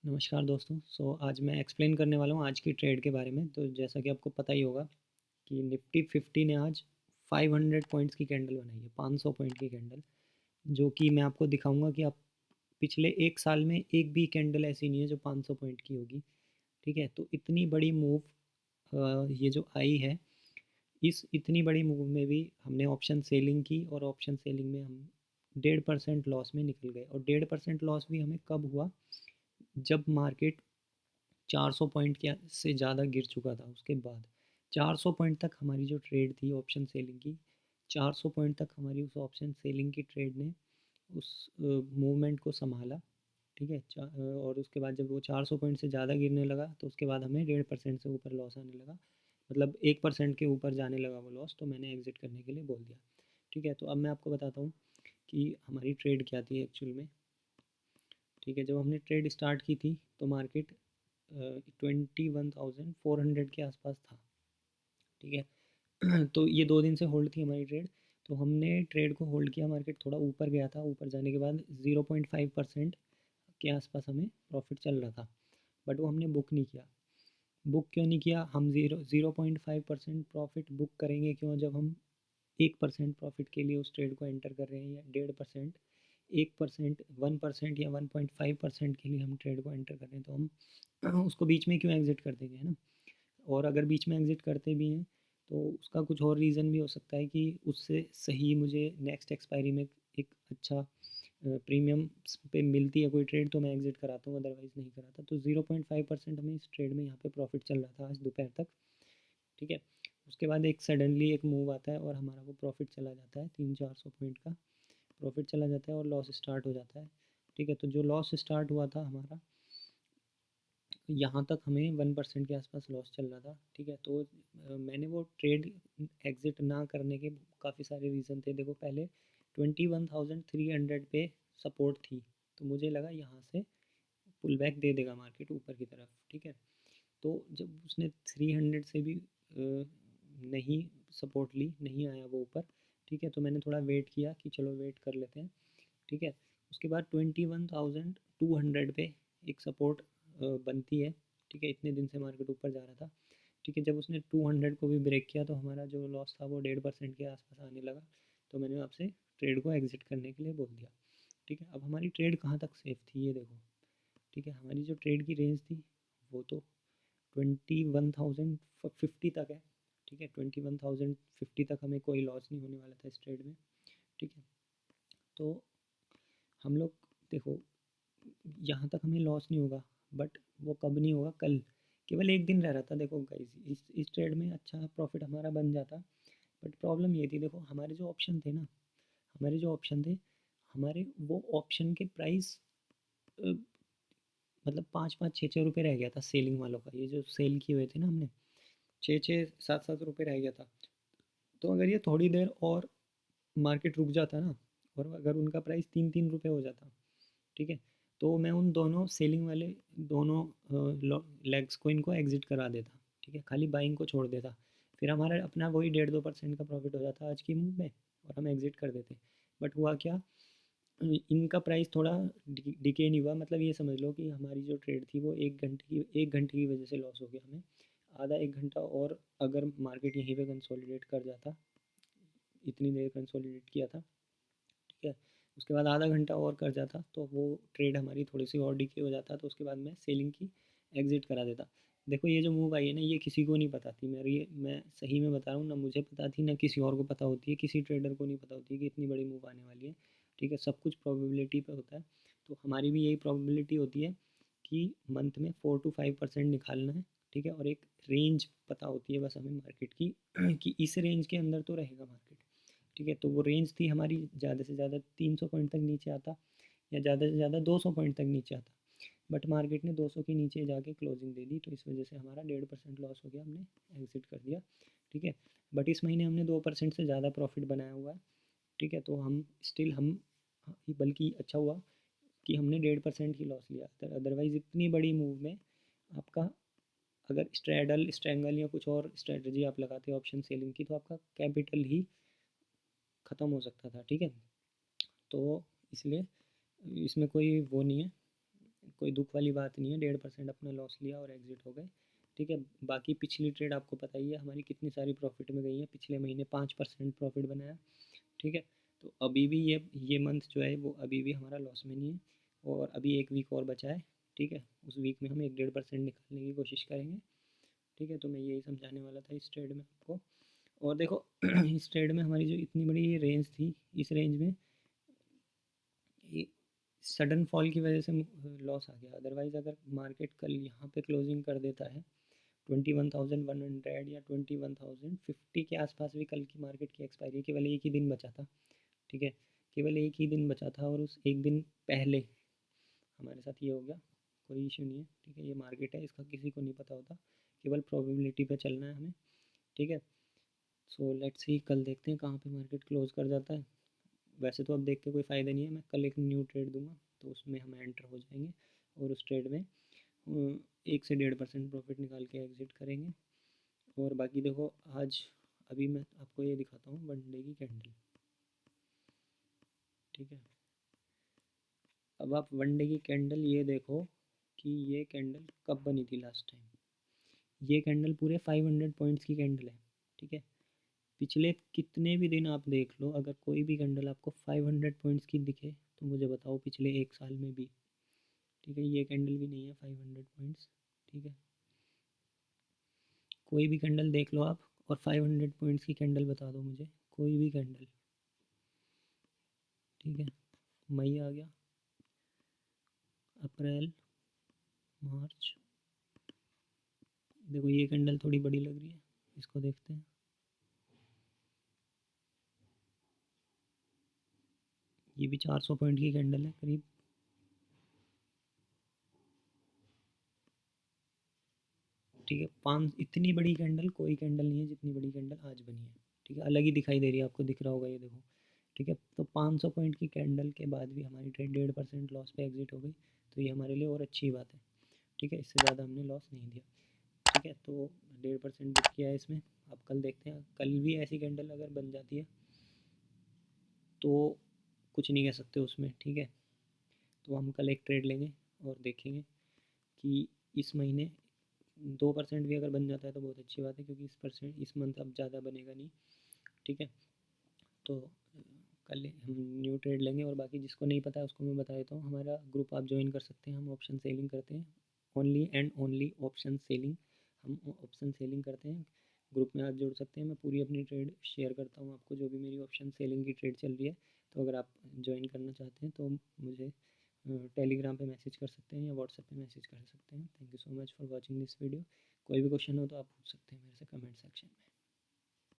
नमस्कार दोस्तों। आज मैं एक्सप्लेन करने वाला हूँ आज की ट्रेड के बारे में। तो जैसा कि आपको पता ही होगा कि निफ्टी 50 ने आज 500 पॉइंट्स की कैंडल बनाई है, 500 पॉइंट की कैंडल, जो कि मैं आपको दिखाऊंगा कि आप पिछले एक साल में एक भी कैंडल ऐसी नहीं है जो 500 पॉइंट की होगी। ठीक है, तो इतनी बड़ी मूव ये जो आई है, इस इतनी बड़ी मूव में भी हमने ऑप्शन सेलिंग की और ऑप्शन सेलिंग में हम 1.5% लॉस में निकल गए। और 1.5% लॉस भी हमें कब हुआ? जब मार्केट 400 पॉइंट के से ज़्यादा गिर चुका था। उसके बाद 400 पॉइंट तक हमारी जो ट्रेड थी ऑप्शन सेलिंग की, 400 पॉइंट तक हमारी उस ऑप्शन सेलिंग की ट्रेड ने उस मूवमेंट को संभाला। ठीक है, और उसके बाद जब वो 400 पॉइंट से ज़्यादा गिरने लगा तो उसके बाद हमें 1.5% से ऊपर लॉस आने लगा, मतलब 1% के ऊपर जाने लगा वो लॉस। तो मैंने एग्ज़िट करने के लिए बोल दिया। ठीक है, तो अब मैं आपको बताता हूँ कि हमारी ट्रेड क्या थी एक्चुअल में। ठीक है, जब हमने ट्रेड स्टार्ट की थी तो मार्केट 21,400 के आसपास था। ठीक है, तो ये 2 दिन से होल्ड थी हमारी ट्रेड। तो हमने ट्रेड को होल्ड किया, मार्केट थोड़ा ऊपर गया था, ऊपर जाने के बाद 0.5% के आसपास हमें प्रॉफिट चल रहा था, बट वो हमने बुक नहीं किया। बुक क्यों नहीं किया? हम 0.5% प्रॉफिट बुक करेंगे क्यों, जब हम 1% प्रॉफिट के लिए उस ट्रेड को एंटर कर रहे हैं, या 1.5%, 1%, 1% या 1.5% के लिए हम ट्रेड को एंटर कर रहे हैं, तो हम उसको बीच में क्यों एग्ज़िट कर देंगे, है ना? और अगर बीच में एग्ज़िट करते भी हैं तो उसका कुछ और रीज़न भी हो सकता है कि उससे सही मुझे नेक्स्ट एक्सपायरी में एक अच्छा प्रीमियम पे मिलती है कोई ट्रेड, तो मैं एग्ज़िट कराता हूँ, अदरवाइज़ नहीं कराता। तो 0.5% हमें इस ट्रेड में यहाँ पे प्रॉफिट चल रहा था आज दोपहर तक। ठीक है, उसके बाद एक सडनली एक मूव आता है और हमारा वो प्रॉफिट चला जाता है, 300-400 पॉइंट का प्रॉफिट चला जाता है और लॉस स्टार्ट हो जाता है। ठीक है, तो जो लॉस स्टार्ट हुआ था हमारा, यहाँ तक हमें 1% के आसपास लॉस चल रहा था। ठीक है, तो मैंने वो ट्रेड एग्ज़िट ना करने के काफ़ी सारे रीज़न थे। देखो, पहले 21,300 पे सपोर्ट थी, तो मुझे लगा यहाँ से पुल बैक दे देगा मार्केट ऊपर की तरफ। ठीक है, तो जब उसने 300 से भी नहीं सपोर्ट ली, नहीं आया वो ऊपर। ठीक है, तो मैंने थोड़ा वेट किया कि चलो वेट कर लेते हैं। ठीक है, उसके बाद 21,200 पे एक सपोर्ट बनती है। ठीक है, इतने दिन से मार्केट ऊपर जा रहा था। ठीक है, जब उसने 200 को भी ब्रेक किया तो हमारा जो लॉस था वो 1.5% के आसपास आने लगा। तो मैंने आपसे ट्रेड को एग्ज़िट करने के लिए बोल दिया। ठीक है, अब हमारी ट्रेड कहाँ तक सेफ थी ये देखो। ठीक है, हमारी जो ट्रेड की रेंज थी वो तो 21,050 तक है। ठीक है, 21,050 तक हमें कोई लॉस नहीं होने वाला था इस ट्रेड में। ठीक है, तो हम लोग देखो, यहाँ तक हमें लॉस नहीं होगा, बट वो कब नहीं होगा? कल। केवल एक दिन रह रहा था। देखो गाइस, इस ट्रेड में अच्छा प्रॉफिट हमारा बन जाता, बट प्रॉब्लम ये थी, देखो हमारे जो ऑप्शन थे ना, हमारे जो ऑप्शन थे, हमारे वो ऑप्शन के प्राइस मतलब 5-5, 6-6 रुपये रह गया था सेलिंग वालों का। ये जो सेल किए हुए थे ना हमने, 6-6, 7-7 रुपये रह गया था। तो अगर ये थोड़ी देर और मार्केट रुक जाता ना, और अगर उनका प्राइस 3-3 रुपये हो जाता, ठीक है, तो मैं उन दोनों सेलिंग वाले दोनों लेग्स को इनको एग्जिट करा देता। ठीक है, खाली बाइंग को छोड़ देता, फिर हमारा अपना वही 1.5-2% का प्रॉफिट हो जाता आज की मूव में, और हम एग्जिट कर देते। बट हुआ क्या, इनका प्राइस थोड़ा डिके नहीं हुआ। मतलब ये समझ लो कि हमारी जो ट्रेड थी वो 1 घंटे की वजह से लॉस हो गया हमें। आधा 1 घंटा और अगर मार्केट यहीं पे कंसोलिडेट कर जाता, इतनी देर कंसोलिडेट किया था, ठीक है, उसके बाद आधा घंटा और कर जाता तो वो ट्रेड हमारी थोड़ी सी और डिके हो जाता, तो उसके बाद मैं सेलिंग की एग्ज़िट करा देता। देखो, ये जो मूव आई है ना, ये किसी को नहीं पता थी। मैं सही में बता रहा हूँ, ना मुझे पता थी, ना किसी और को पता होती है, किसी ट्रेडर को नहीं पता होती है कि इतनी बड़ी मूव आने वाली है। ठीक है, सब कुछ प्रोबेबिलिटी पे होता है। तो हमारी भी यही प्रोबेबिलिटी होती है कि मंथ में 4-5% निकालना है। ठीक है, और एक रेंज पता होती है बस हमें मार्केट की कि इस रेंज के अंदर तो रहेगा मार्केट। ठीक है, तो वो रेंज थी हमारी, ज़्यादा से ज़्यादा 300 पॉइंट तक नीचे आता, या ज़्यादा से ज़्यादा 200 पॉइंट तक नीचे आता। बट मार्केट ने 200 के नीचे जाके क्लोजिंग दे दी, तो इस वजह से हमारा 1.5% लॉस हो गया, हमने एग्ज़िट कर दिया। ठीक है, बट इस महीने हमने 2% से ज़्यादा प्रॉफिट बनाया हुआ है। ठीक है, तो हम स्टिल हम, बल्कि अच्छा हुआ कि हमने 1.5% ही लॉस लिया। अदरवाइज़ इतनी बड़ी मूव में आपका, अगर स्ट्रैंगल या कुछ और स्ट्रेटजी आप लगाते ऑप्शन सेलिंग की, तो आपका कैपिटल ही ख़त्म हो सकता था। ठीक है, तो इसलिए इसमें कोई वो नहीं है, कोई दुख वाली बात नहीं है, 1.5% अपना लॉस लिया और एग्जिट हो गए। ठीक है, बाकी पिछली ट्रेड आपको पता ही है हमारी कितनी सारी प्रॉफिट में गई है, पिछले महीने 5% प्रॉफिट बनाया। ठीक है, तो अभी भी ये मंथ जो है वो अभी भी हमारा लॉस में नहीं है, और अभी एक वीक और बचा है। ठीक है, उस वीक में हम 1-1.5% निकालने की कोशिश करेंगे। ठीक है, तो मैं यही समझाने वाला था इस ट्रेड में आपको। और देखो इस ट्रेड में हमारी जो इतनी बड़ी रेंज थी, इस रेंज में सडन फॉल की वजह से लॉस आ गया। अदरवाइज़ अगर मार्केट कल यहाँ पे क्लोजिंग कर देता है 21,100 या 21,050 के आसपास भी कल की मार्केट की एक्सपायरी, केवल एक ही दिन बचा था। ठीक है, केवल एक ही दिन बचा था, और उस एक दिन पहले हमारे साथ ये हो गया। कोई इशू नहीं है, ठीक है, ये मार्केट है, इसका किसी को नहीं पता होता, केवल प्रोबेबिलिटी पे चलना है हमें। ठीक है, सो लेट्स सी, कल देखते हैं कहाँ पे मार्केट क्लोज कर जाता है। वैसे तो अब देख के कोई फ़ायदा नहीं है, मैं कल एक न्यू ट्रेड दूंगा तो उसमें हम एंटर हो जाएंगे, और उस ट्रेड में 1 से 1.5% प्रॉफिट निकाल के एग्ज़िट करेंगे। और बाकी देखो आज अभी मैं आपको ये दिखाता हूँ 1 डे की कैंडल। ठीक है, अब आप 1 डे की कैंडल ये देखो कि ये कैंडल कब बनी थी लास्ट टाइम। ये कैंडल पूरे 500 पॉइंट्स की कैंडल है। ठीक है, पिछले कितने भी दिन आप देख लो, अगर कोई भी कैंडल आपको 500 पॉइंट्स की दिखे तो मुझे बताओ पिछले एक साल में भी। ठीक है, ये कैंडल भी नहीं है 500 पॉइंट्स। ठीक है, कोई भी कैंडल देख लो आप, और 500 पॉइंट्स की कैंडल बता दो मुझे, कोई भी कैंडल। ठीक है, मई आ गया, अप्रैल, मार्च, देखो ये कैंडल थोड़ी बड़ी लग रही है, इसको देखते हैं। ये भी 400 पॉइंट की कैंडल है करीब। ठीक है, पाँच, इतनी बड़ी कैंडल कोई कैंडल नहीं है जितनी बड़ी कैंडल आज बनी है। ठीक है, अलग ही दिखाई दे रही है, आपको दिख रहा होगा ये देखो। ठीक है, तो 500 पॉइंट की कैंडल के बाद भी हमारी ट्रेड 1.5% लॉस पे एग्जिट हो गई, तो ये हमारे लिए और अच्छी बात है। ठीक है, इससे ज़्यादा हमने लॉस नहीं दिया। ठीक है, तो 1.5% बुक किया है इसमें। अब कल देखते हैं, कल भी ऐसी कैंडल अगर बन जाती है तो कुछ नहीं कह सकते उसमें। ठीक है, तो हम कल एक ट्रेड लेंगे और देखेंगे कि इस महीने 2% भी अगर बन जाता है तो बहुत अच्छी बात है, क्योंकि इस मंथ अब ज़्यादा बनेगा नहीं। ठीक है, तो कल हम न्यू ट्रेड लेंगे। और बाकी जिसको नहीं पता है उसको मैं बता देता हूँ, हमारा ग्रुप आप ज्वाइन कर सकते हैं, हम ऑप्शन सेलिंग करते हैं, only and only option selling. हम ऑप्शन सेलिंग करते हैं, ग्रुप में आप जुड़ सकते हैं, मैं पूरी अपनी ट्रेड शेयर करता हूँ आपको, जो भी मेरी ऑप्शन सेलिंग की ट्रेड चल रही है। तो अगर आप ज्वाइन करना चाहते हैं तो मुझे टेलीग्राम पे मैसेज कर सकते हैं या व्हाट्सएप पे मैसेज कर सकते हैं। Thank you so much for watching this video. कोई भी क्वेश्चन हो तो आप पूछ सकते हैं मेरे से।